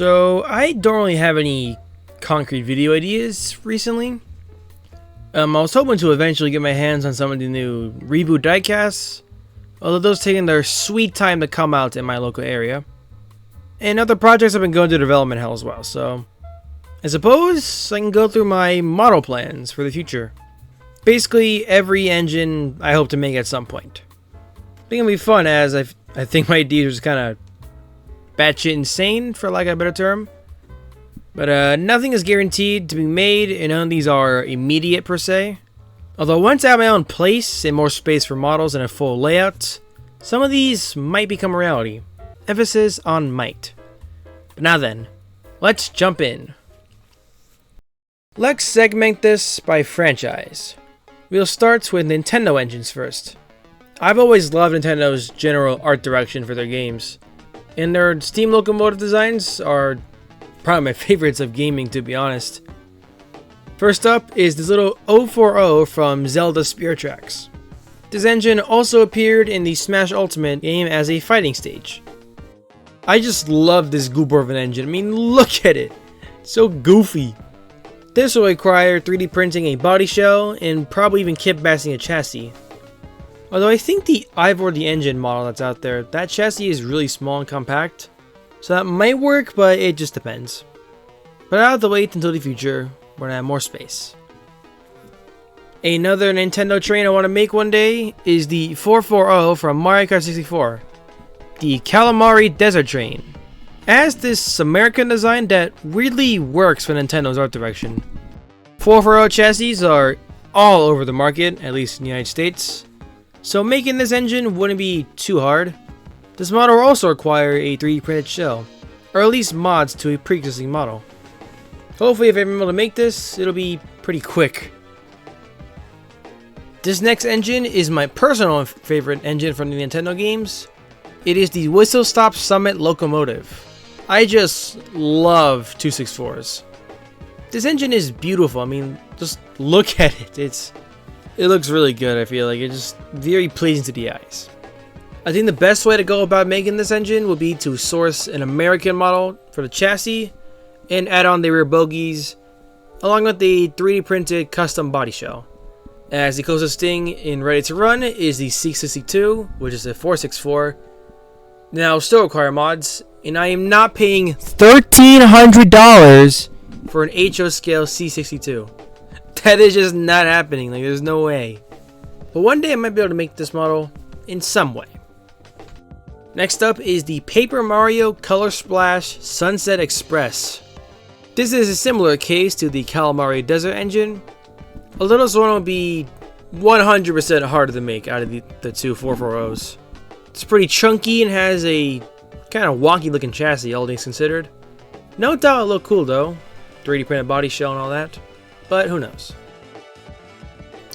So I don't really have any concrete video ideas recently. I was hoping to eventually get my hands on some of the new reboot diecasts, although those taking their sweet time to come out in my local area. And other projects have been going through development hell as well, so I suppose I can go through my model plans for the future. Basically every engine I hope to make at some point. I think it'll be fun, as I think my ideas are just kind of batshit insane, for lack of a better term. But nothing is guaranteed to be made, and none of these are immediate per se. Although once I have my own place and more space for models and a full layout, some of these might become a reality. Emphasis on might. But now then, let's jump in. Let's segment this by franchise. We'll start with Nintendo engines first. I've always loved Nintendo's general art direction for their games, and their steam locomotive designs are probably my favorites of gaming, to be honest. First up is this little 040 from Zelda Spirit Tracks. This engine also appeared in the Smash Ultimate game as a fighting stage. I just love this goober of an engine. I mean, look at it. It's so goofy. This will require 3D printing a body shell and probably even kit basting a chassis. Although I think the Ivor the Engine model that's out there, that chassis is really small and compact, so that might work, but it just depends. But I'll have to wait until the future when I have more space. Another Nintendo train I want to make one day is the 440 from Mario Kart 64, the Calamari Desert Train. It has this American design that weirdly works for Nintendo's art direction. 440 chassis are all over the market, at least in the United States, so making this engine wouldn't be too hard. This model will also require a 3D printed shell, or at least mods to a pre-existing model. Hopefully if I'm able to make this, it'll be pretty quick. This next engine is my personal favorite engine from the Nintendo games. It is the Whistle Stop Summit Locomotive. I just love 264s. This engine is beautiful. I mean, just look at it. It looks really good. I feel like it's just very pleasing to the eyes. I think the best way to go about making this engine would be to source an American model for the chassis and add on the rear bogies, along with the 3D printed custom body shell. As the closest thing in ready to run is the C62, which is a 464. Now still require mods, and I am not paying $1,300 for an HO scale C62. That is just not happening. Like, there's no way. But one day I might be able to make this model in some way. Next up is the Paper Mario Color Splash Sunset Express. This is a similar case to the Calamari Desert engine, although this one will be 100% harder to make out of the two 440s. It's pretty chunky and has a kind of wonky looking chassis, all things considered. No doubt it'll look cool though, 3D printed body shell and all that, but who knows.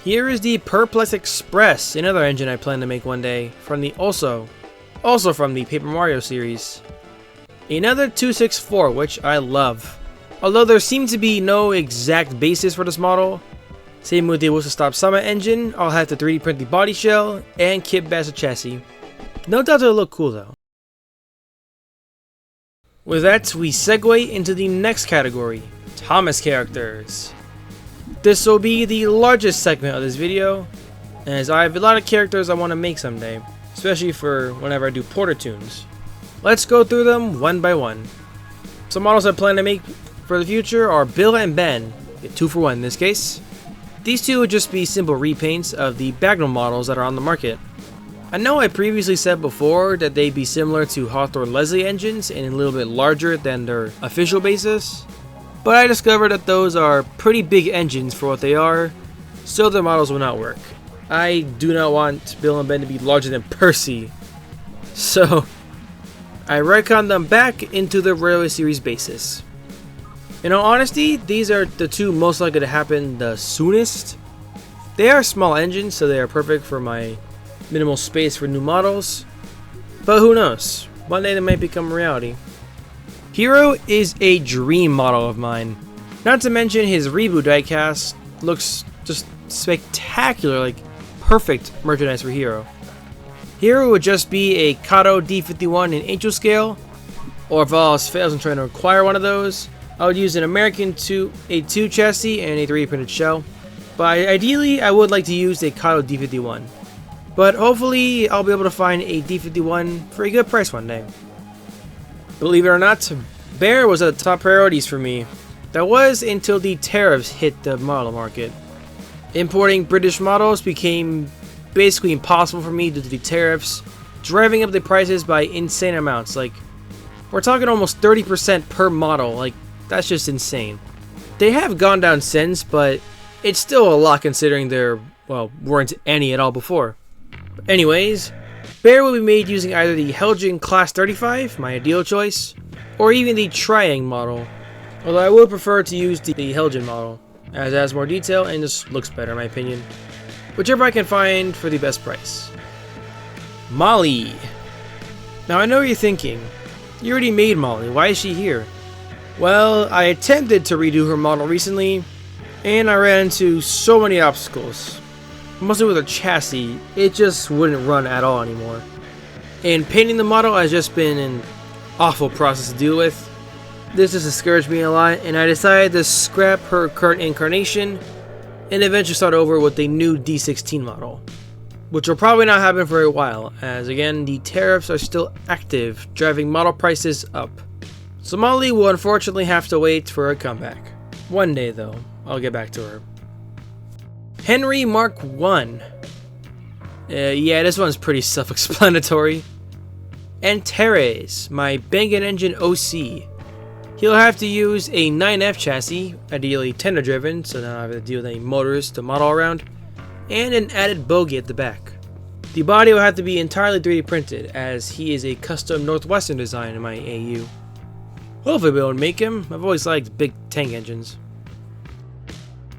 Here is the Perplex Express, another engine I plan to make one day, from the also from the Paper Mario series. Another 264, which I love. Although there seems to be no exact basis for this model. Same with the Whistle Stop Summit engine, I'll have to 3D print the body shell and kit bash the chassis. No doubt it'll look cool though. With that, we segue into the next category, Thomas characters. This will be the largest segment of this video, as I have a lot of characters I want to make someday, especially for whenever I do Porter tunes. Let's go through them one by one. Some models I plan to make for the future are Bill and Ben, 2 for 1 in this case. These two would just be simple repaints of the Bagnum models that are on the market. I know I previously said before that they'd be similar to Hawthorne Leslie engines and a little bit larger than their official basis, but I discovered that those are pretty big engines for what they are, so their models will not work. I do not want Bill and Ben to be larger than Percy, so I retconned them back into the Railway Series basis. In all honesty, these are the two most likely to happen the soonest. They are small engines, so they are perfect for my minimal space for new models, but who knows, one day they might become a reality. Hero is a dream model of mine, not to mention his reboot diecast looks just spectacular, like perfect merchandise for Hero. Hero would just be a Kato D51 in HO scale, or if all else fails in trying to acquire one of those, I would use an American a 2 chassis and a 3D printed shell. But ideally, I would like to use a Kato D51. But hopefully, I'll be able to find a D51 for a good price one day. Believe it or not, Bear was at the top priorities for me. That was until the tariffs hit the model market. Importing British models became basically impossible for me due to the tariffs, driving up the prices by insane amounts. Like, we're talking almost 30% per model. Like, that's just insane. They have gone down since, but it's still a lot considering there, well, weren't any at all before. But anyways, Bear will be made using either the Helgen Class 35, my ideal choice, or even the Triang model. Although I would prefer to use the Helgen model, as it has more detail and just looks better in my opinion. Whichever I can find for the best price. Molly. Now I know what you're thinking. You already made Molly, why is she here? Well, I attempted to redo her model recently, and I ran into so many obstacles. Mostly with her chassis, it just wouldn't run at all anymore. And painting the model has just been an awful process to deal with. This just discouraged me a lot, and I decided to scrap her current incarnation and eventually start over with a new D16 model. Which will probably not happen for a while, as again, the tariffs are still active, driving model prices up. So Molly will unfortunately have to wait for a comeback. One day though, I'll get back to her. Henry Mark I. Yeah, this one's pretty self-explanatory. And Teres, my Bang & Engine OC. He'll have to use a 9F chassis, ideally tender driven, so now I have to deal with any motors to model around, and an added bogie at the back. The body will have to be entirely 3D printed, as he is a custom Northwestern design in my AU. Hopefully we won't make him. I've always liked big tank engines.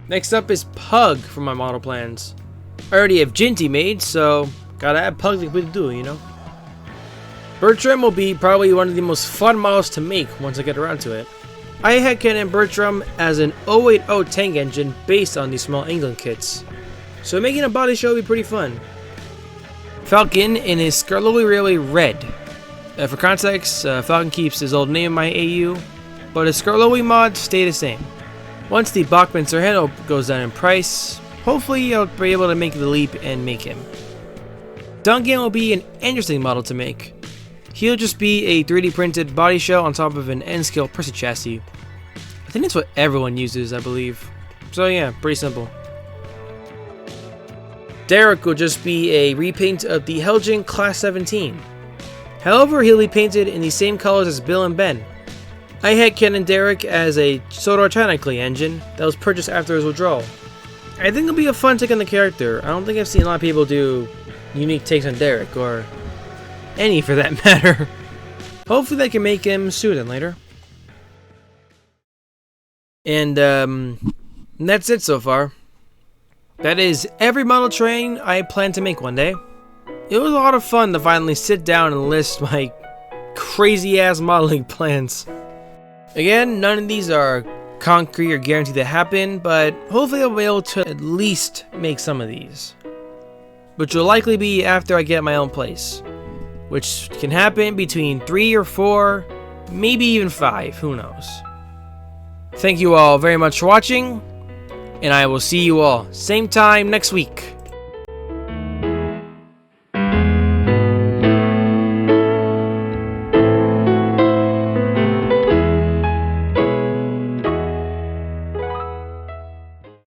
Next up is Pug for my model plans. I already have Jinty made, so gotta add Pug to complete the duo, you know. Bertram will be probably one of the most fun models to make once I get around to it. I had Canon Bertram as an 080 tank engine based on these small England kits, so making a body show will be pretty fun. Falcon in his Skarloey Railway Red. For context, Falcon keeps his old name in my AU, but his Skarloey mod stay the same. Once the Bachmancer handle goes down in price, hopefully I'll be able to make the leap and make him. Duncan will be an interesting model to make. He'll just be a 3D printed body shell on top of an N-scale Percy chassis. I think that's what everyone uses, I believe. So yeah, pretty simple. Derek will just be a repaint of the Helgen Class 17. However, he'll be painted in the same colors as Bill and Ben. I had Canon Derek as a Sodor Chanakli engine that was purchased after his withdrawal. I think it'll be a fun take on the character. I don't think I've seen a lot of people do unique takes on Derek, or any for that matter. Hopefully they can make him sooner than later. And that's it so far. That is every model train I plan to make one day. It was a lot of fun to finally sit down and list my crazy ass modeling plans. Again, none of these are concrete or guaranteed to happen, but hopefully I'll be able to at least make some of these. Which will likely be after I get my own place. Which can happen between 3 or 4, maybe even 5, who knows. Thank you all very much for watching, and I will see you all same time next week.